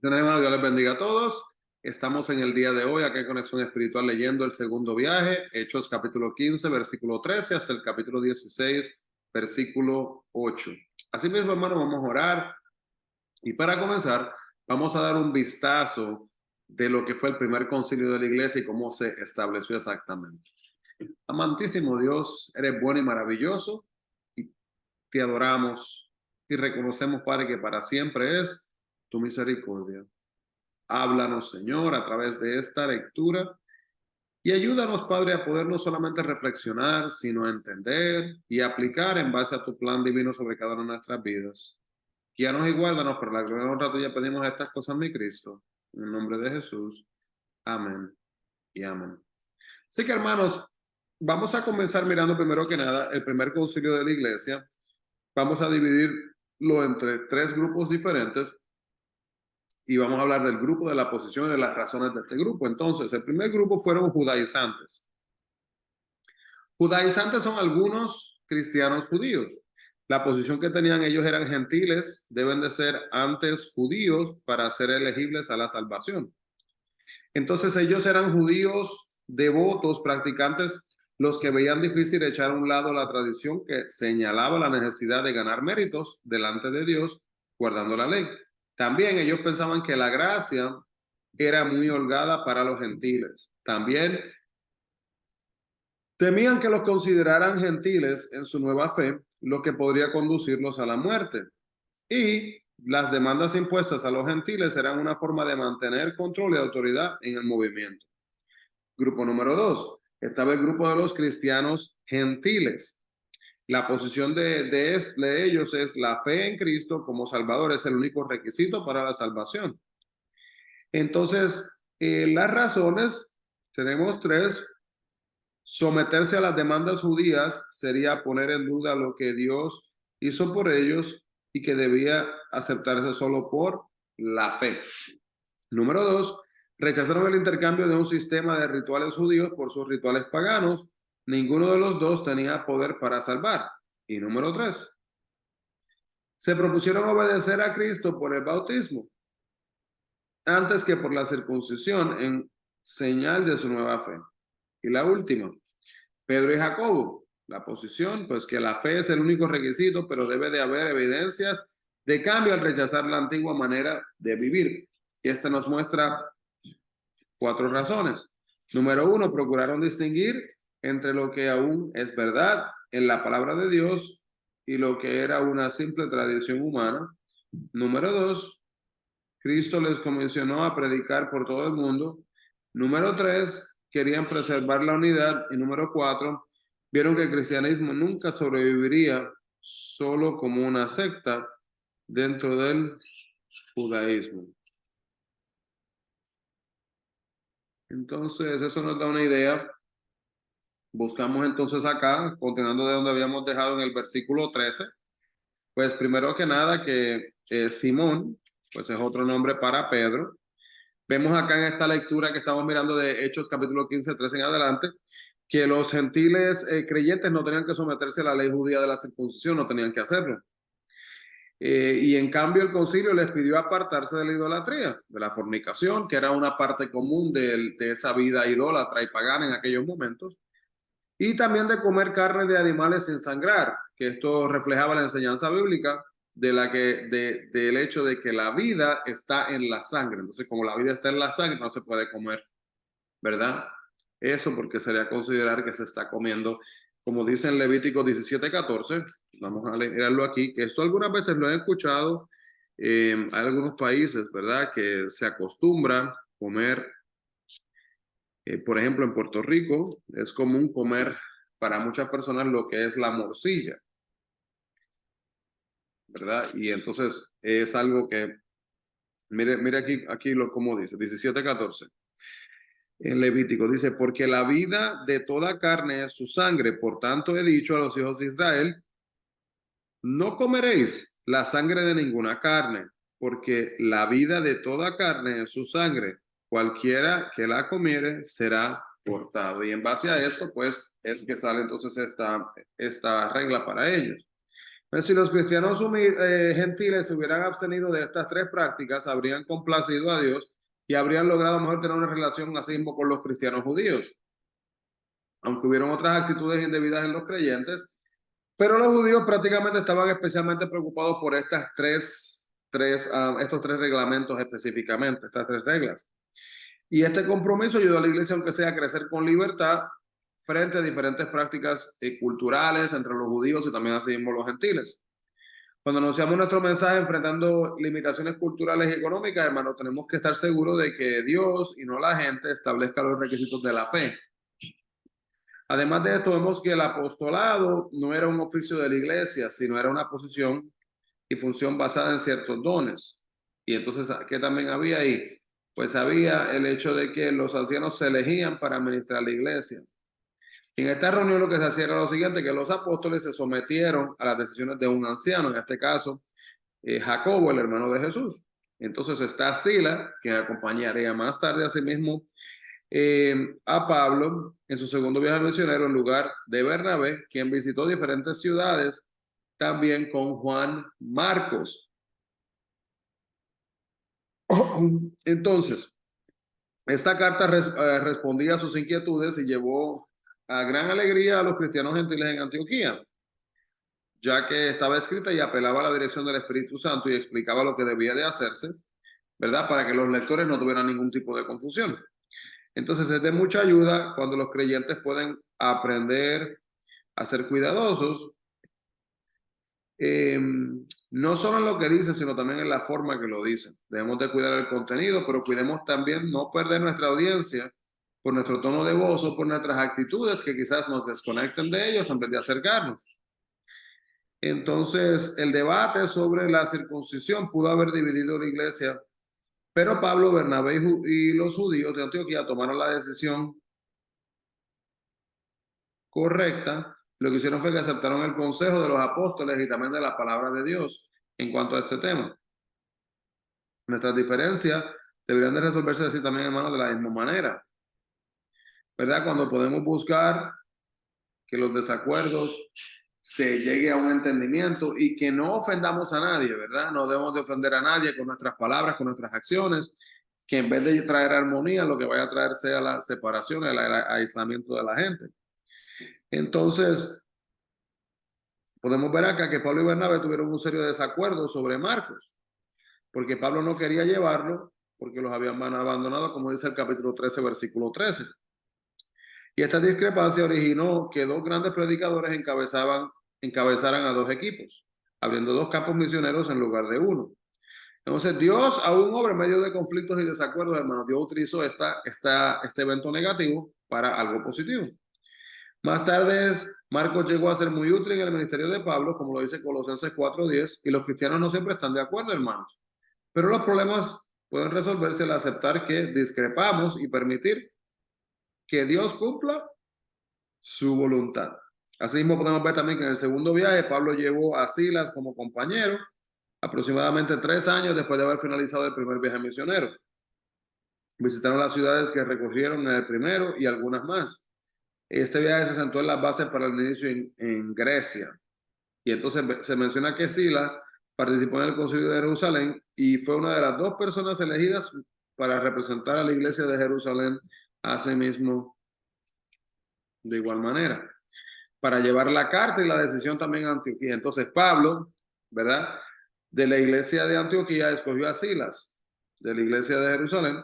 Hermanos, Dios les bendiga a todos. Estamos en el día de hoy, acá en Conexión Espiritual, leyendo el segundo viaje, Hechos capítulo 15, versículo 13, hasta el capítulo 16, versículo 8. Asimismo, hermanos, vamos a orar y para comenzar, vamos a dar un vistazo de lo que fue el primer concilio de la iglesia y cómo se estableció exactamente. Amantísimo Dios, eres bueno y maravilloso y te adoramos y reconocemos, Padre, que para siempre es tu misericordia. Háblanos, Señor, a través de esta lectura y ayúdanos, Padre, a poder no solamente reflexionar, sino entender y aplicar en base a tu plan divino sobre cada una de nuestras vidas. Guíanos y guárdanos, por la gloria y honra tuya pedimos estas cosas, mi Cristo. En el nombre de Jesús. Amén y amén. Así que, hermanos, vamos a comenzar mirando primero que nada el primer concilio de la iglesia. Vamos a dividirlo entre tres grupos diferentes y vamos a hablar del grupo, de la posición y de las razones de este grupo. Entonces, el primer grupo fueron judaizantes. Judaizantes son algunos cristianos judíos. La posición que tenían ellos eran gentiles, deben de ser antes judíos para ser elegibles a la salvación. Entonces ellos eran judíos devotos, practicantes, los que veían difícil echar a un lado la tradición que señalaba la necesidad de ganar méritos delante de Dios guardando la ley. También ellos pensaban que la gracia era muy holgada para los gentiles. También temían que los consideraran gentiles en su nueva fe, lo que podría conducirlos a la muerte. Y las demandas impuestas a los gentiles eran una forma de mantener control y autoridad en el movimiento. Grupo número 2. Estaba el grupo de los cristianos gentiles. La posición de ellos es la fe en Cristo como Salvador, es el único requisito para la salvación. Entonces, las razones, tenemos tres. Someterse a las demandas judías sería poner en duda lo que Dios hizo por ellos y que debía aceptarse solo por la fe. Número 2, rechazaron el intercambio de un sistema de rituales judíos por sus rituales paganos. Ninguno de los dos tenía poder para salvar. Y número 3, se propusieron obedecer a Cristo por el bautismo antes que por la circuncisión en señal de su nueva fe. Y la última, Pedro y Jacobo, la posición, pues que la fe es el único requisito, pero debe de haber evidencias de cambio al rechazar la antigua manera de vivir. Y esta nos muestra cuatro razones. Número 1, procuraron distinguir entre lo que aún es verdad en la palabra de Dios y lo que era una simple tradición humana. Número 2, Cristo les comisionó a predicar por todo el mundo. Número 3, querían preservar la unidad. Y número 4, vieron que el cristianismo nunca sobreviviría solo como una secta dentro del judaísmo. Entonces, eso nos da una idea. Buscamos entonces acá, continuando de donde habíamos dejado en el versículo 13, pues primero que nada que Simón, pues es otro nombre para Pedro. Vemos acá en esta lectura que estamos mirando de Hechos capítulo 15, 13 en adelante, que los gentiles creyentes no tenían que someterse a la ley judía de la circuncisión, no tenían que hacerlo. Y en cambio el concilio les pidió apartarse de la idolatría, de la fornicación, que era una parte común de esa vida idólatra y pagana en aquellos momentos, y también de comer carne de animales sin sangrar, que esto reflejaba la enseñanza bíblica del hecho de que la vida está en la sangre. Entonces, como la vida está en la sangre, no se puede comer, ¿verdad? Eso porque sería considerar que se está comiendo, como dice en Levítico 17:14, vamos a leerlo aquí, que esto algunas veces lo he escuchado, hay algunos países, ¿verdad?, que se acostumbra comer, por ejemplo, en Puerto Rico es común comer para muchas personas lo que es la morcilla, ¿verdad? Y entonces es algo que, mire aquí como dice, 17:14. En Levítico dice, porque la vida de toda carne es su sangre, por tanto he dicho a los hijos de Israel, no comeréis la sangre de ninguna carne, porque la vida de toda carne es su sangre, cualquiera que la comiere será cortado. Y en base a esto, pues, es que sale entonces esta regla para ellos. Pero si los cristianos gentiles se hubieran abstenido de estas tres prácticas, habrían complacido a Dios y habrían logrado mejor tener una relación así mismo con los cristianos judíos. Aunque hubieron otras actitudes indebidas en los creyentes, pero los judíos prácticamente estaban especialmente preocupados por estos tres reglamentos específicamente, estas tres reglas. Y este compromiso ayudó a la iglesia, aunque sea, a crecer con libertad frente a diferentes prácticas culturales entre los judíos y también así mismo los gentiles. Cuando anunciamos nuestro mensaje enfrentando limitaciones culturales y económicas, hermanos, tenemos que estar seguros de que Dios y no la gente establezca los requisitos de la fe. Además de esto, vemos que el apostolado no era un oficio de la iglesia, sino era una posición y función basada en ciertos dones. Y entonces, ¿qué también había ahí? Pues había el hecho de que los ancianos se elegían para administrar la iglesia. En esta reunión lo que se hacía era lo siguiente, que los apóstoles se sometieron a las decisiones de un anciano, en este caso, Jacobo, el hermano de Jesús. Entonces está Sila, que acompañaría más tarde a sí mismo a Pablo en su segundo viaje misionero en lugar de Bernabé, quien visitó diferentes ciudades también con Juan Marcos. Entonces, esta carta respondía a sus inquietudes y llevó a gran alegría a los cristianos gentiles en Antioquía, ya que estaba escrita y apelaba a la dirección del Espíritu Santo y explicaba lo que debía de hacerse, ¿verdad? Para que los lectores no tuvieran ningún tipo de confusión. Entonces es de mucha ayuda cuando los creyentes pueden aprender a ser cuidadosos, no solo en lo que dicen, sino también en la forma que lo dicen. Debemos de cuidar el contenido, pero cuidemos también no perder nuestra audiencia por nuestro tono de voz o por nuestras actitudes que quizás nos desconecten de ellos en vez de acercarnos. Entonces, el debate sobre la circuncisión pudo haber dividido la iglesia, pero Pablo, Bernabé y los judíos de Antioquía tomaron la decisión correcta. Lo que hicieron fue que aceptaron el consejo de los apóstoles y también de la palabra de Dios en cuanto a este tema. Nuestras diferencias deberían de resolverse así también, hermanos, de la misma manera, ¿verdad? Cuando podemos buscar que los desacuerdos se llegue a un entendimiento y que no ofendamos a nadie, ¿verdad? No debemos de ofender a nadie con nuestras palabras, con nuestras acciones, que en vez de traer armonía, lo que vaya a traer sea la separación, el aislamiento de la gente. Entonces, podemos ver acá que Pablo y Bernabé tuvieron un serio desacuerdo sobre Marcos, porque Pablo no quería llevarlo porque los habían abandonado, como dice el capítulo 13, versículo 13. Y esta discrepancia originó que dos grandes predicadores encabezaran a dos equipos, abriendo dos campos misioneros en lugar de uno. Entonces Dios, aún obra en medio de conflictos y desacuerdos, hermanos, Dios utilizó este evento negativo para algo positivo. Más tarde, Marcos llegó a ser muy útil en el ministerio de Pablo, como lo dice Colosenses 4:10, y los cristianos no siempre están de acuerdo, hermanos. Pero los problemas pueden resolverse al aceptar que discrepamos y permitir que Dios cumpla su voluntad. Asimismo, podemos ver también que en el segundo viaje Pablo llevó a Silas como compañero aproximadamente 3 años después de haber finalizado el primer viaje misionero. Visitaron las ciudades que recorrieron en el primero y algunas más. Este viaje se sentó en las bases para el inicio en Grecia. Y entonces se menciona que Silas participó en el Concilio de Jerusalén y fue una de las dos personas elegidas para representar a la iglesia de Jerusalén a sí mismo de igual manera, para llevar la carta y la decisión también a Antioquía. Entonces Pablo, ¿verdad? De la iglesia de Antioquía escogió a Silas, de la iglesia de Jerusalén,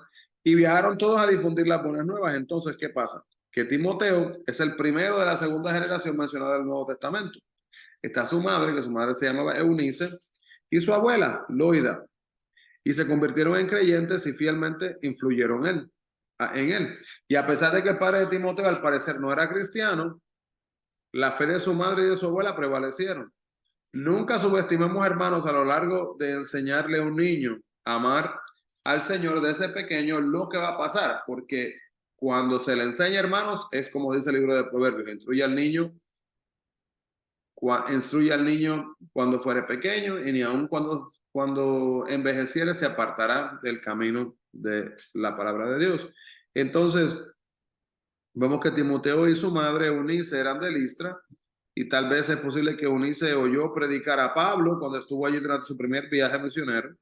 y viajaron todos a difundir las buenas nuevas. Entonces, ¿qué pasa? Que Timoteo es el primero de la segunda generación mencionada del Nuevo Testamento. Está su madre, que su madre se llamaba Eunice, y su abuela, Loida, y se convirtieron en creyentes y fielmente influyeron en él. Y a pesar de que el padre de Timoteo al parecer no era cristiano, la fe de su madre y de su abuela prevalecieron. Nunca subestimemos, hermanos, a lo largo de enseñarle a un niño a amar al Señor desde pequeño lo que va a pasar, porque cuando se le enseña, hermanos, es como dice el libro de Proverbios, instruye al niño cuando fuere pequeño y ni aun cuando envejeciere se apartará del camino de la palabra de Dios. Entonces, vemos que Timoteo y su madre Eunice eran de Listra y tal vez es posible que Eunice oyó predicar a Pablo cuando estuvo allí durante su primer viaje misionero.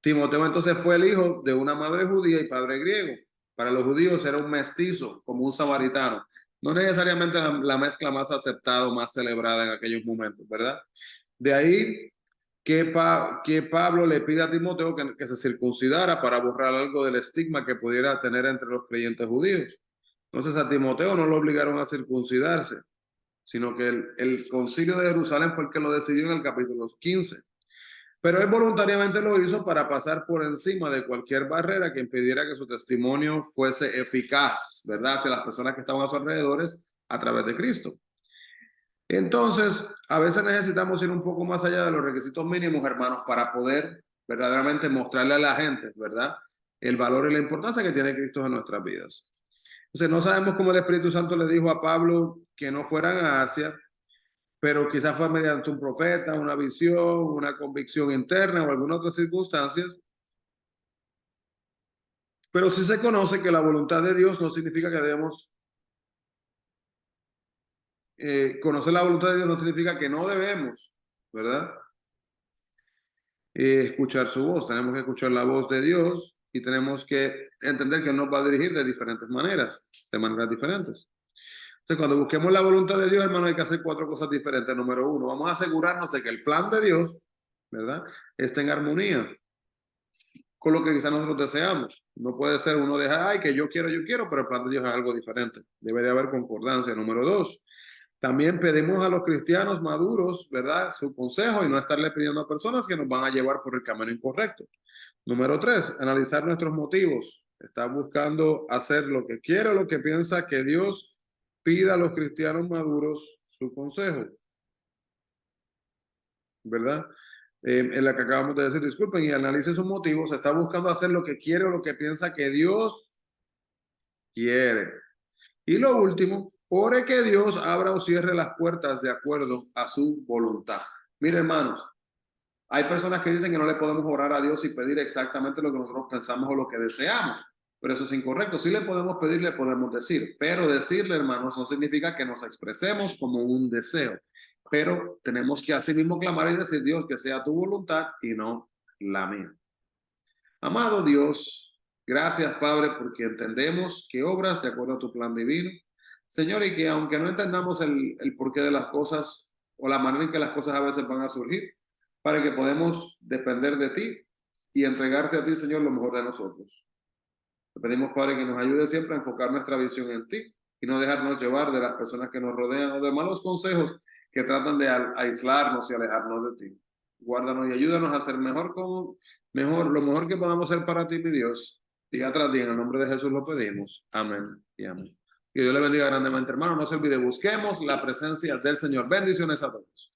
Timoteo entonces fue el hijo de una madre judía y padre griego. Para los judíos era un mestizo, como un samaritano. No necesariamente la mezcla más aceptada o más celebrada en aquellos momentos, ¿verdad? De ahí que Pablo le pide a Timoteo que se circuncidara para borrar algo del estigma que pudiera tener entre los creyentes judíos. Entonces a Timoteo no lo obligaron a circuncidarse, sino que el concilio de Jerusalén fue el que lo decidió en el capítulo 15. Pero él voluntariamente lo hizo para pasar por encima de cualquier barrera que impidiera que su testimonio fuese eficaz, ¿verdad? Hacia las personas que estaban a sus alrededores a través de Cristo. Entonces, a veces necesitamos ir un poco más allá de los requisitos mínimos, hermanos, para poder verdaderamente mostrarle a la gente, ¿verdad? El valor y la importancia que tiene Cristo en nuestras vidas. Entonces, no sabemos cómo el Espíritu Santo le dijo a Pablo que no fueran a Asia, pero quizás fue mediante un profeta, una visión, una convicción interna o alguna otra circunstancias. Pero sí se conoce que la voluntad de Dios no significa que debemos conocer la voluntad de Dios no significa que no debemos, ¿verdad? Escuchar su voz. Tenemos que escuchar la voz de Dios y tenemos que entender que Él nos va a dirigir de diferentes maneras, de maneras diferentes. Entonces, cuando busquemos la voluntad de Dios, hermano, hay que hacer 4 cosas diferentes. Número 1, vamos a asegurarnos de que el plan de Dios, ¿verdad?, esté en armonía con lo que quizás nosotros deseamos. No puede ser uno deja, ay, que yo quiero, pero el plan de Dios es algo diferente. Debe de haber concordancia. Número 2, también pedimos a los cristianos maduros, ¿verdad?, su consejo y no estarle pidiendo a personas que nos van a llevar por el camino incorrecto. Número 3, analizar nuestros motivos. ¿Está buscando hacer lo que quiere o lo que piensa que Dios pida a los cristianos maduros su consejo? ¿Verdad? En la que acabamos de decir, disculpen, y analice sus motivos. ¿Está buscando hacer lo que quiere o lo que piensa que Dios quiere? Y lo último, ore que Dios abra o cierre las puertas de acuerdo a su voluntad. Mire, hermanos, hay personas que dicen que no le podemos orar a Dios y pedir exactamente lo que nosotros pensamos o lo que deseamos, pero eso es incorrecto. Sí le podemos pedir, le podemos decir, pero decirle, hermanos, no significa que nos expresemos como un deseo, pero tenemos que así mismo clamar y decir, Dios, que sea tu voluntad y no la mía. Amado Dios, gracias, Padre, porque entendemos que obras de acuerdo a tu plan divino. Señor, y que aunque no entendamos el porqué de las cosas o la manera en que las cosas a veces van a surgir, para que podamos depender de ti y entregarte a ti, Señor, lo mejor de nosotros. Te pedimos, Padre, que nos ayude siempre a enfocar nuestra visión en ti y no dejarnos llevar de las personas que nos rodean o de malos consejos que tratan de aislarnos y alejarnos de ti. Guárdanos y ayúdanos a ser lo mejor que podamos ser para ti, mi Dios. Día tras día, en el nombre de Jesús lo pedimos. Amén y amén. Que Dios le bendiga grandemente, hermano. No se olvide, busquemos la presencia del Señor. Bendiciones a todos.